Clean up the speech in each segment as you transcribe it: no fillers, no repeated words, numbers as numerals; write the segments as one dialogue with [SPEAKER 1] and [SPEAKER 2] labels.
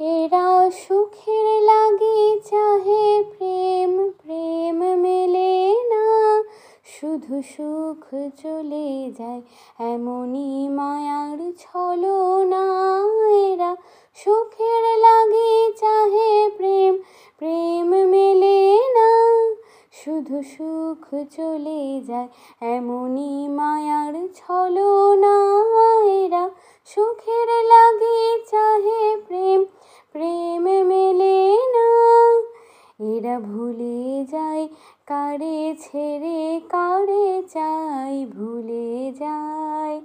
[SPEAKER 1] এরা সুখের লাগি চাহে প্রেম, প্রেম মেলে না, শুধু সুখ চলে যায় এমনই মায়ার ছলনা। এরা সুখের লাগি চাহে প্রেম, প্রেম মেলে না, শুধু সুখ চলে যায় এমনই মায়ার ছলনা। এরা সুখের লাগি চাহে প্রেম, প্রেম মেলে না, এরা ভুলে যায় কারে ছেড়ে কারে চাই, ভুলে যায়।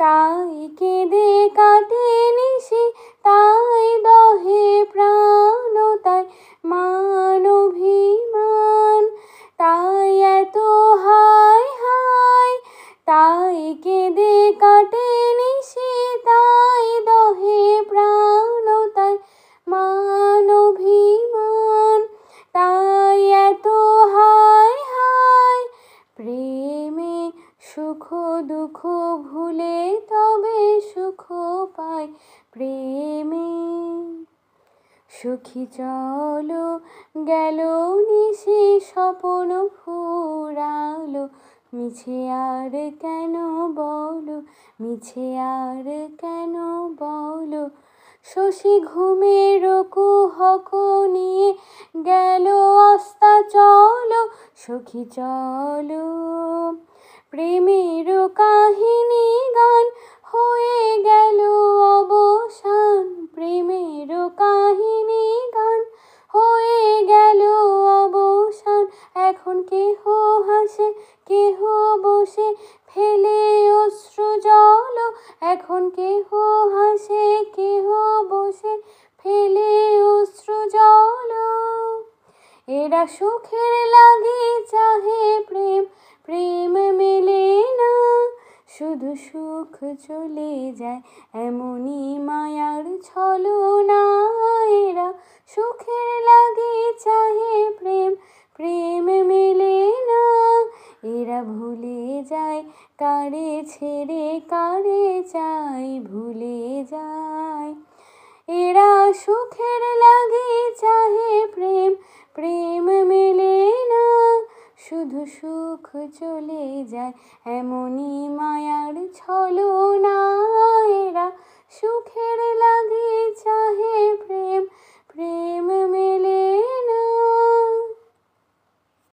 [SPEAKER 1] তাই কেঁদে কাটে নিশি, তাই দহে প্রাণ, তাই মান অভিমান, তাই এত হায় হায়। তাই কেঁদে কাটে নিশি, তাই দহে প্রাণ, তাই মান অভিমান, তাই এত হায় হায়। প্রেমে সুখ দুঃখ ভুলে তবে সুখ পায় প্রেমে। সখী চলো গেল নিশি স্বপন ফুরালো, মিছে আর কেন বলো, মিছে আর কেন বলো। শশী ঘুমের কুহক নিয়ে গেল অস্তাচল, সখী চলো। প্রেমের কাহিনী গান হয়ে গেল অবসান, প্রেমের কাহিনী গান হয়ে গেল অবসান। এখন কেহ হাসে কেহ বসে ফেলে অশ্রু জল, এখন কেহ হাসে কেহ বসে ফেলে অশ্রু জল। এরা সুখের লাগি চাহে প্রেম, প্রেম মেলে না, শুধু সুখ চলে যায় এমনই মায়ার ছলনা। এরা সুখের লাগি চাহে প্রেম, প্রেম মেলে না, এরা ভুলে যায় কারে ছেড়ে কারে চাই, ভুলে যায়। এরা সুখের লাগি চাহে প্রেম, প্রেম মেলে না, শুধু সুখ চলে যায় এমনই মায়ার ছলনা। এরা সুখের লাগি চাহে প্রেম, প্রেম মেলে না।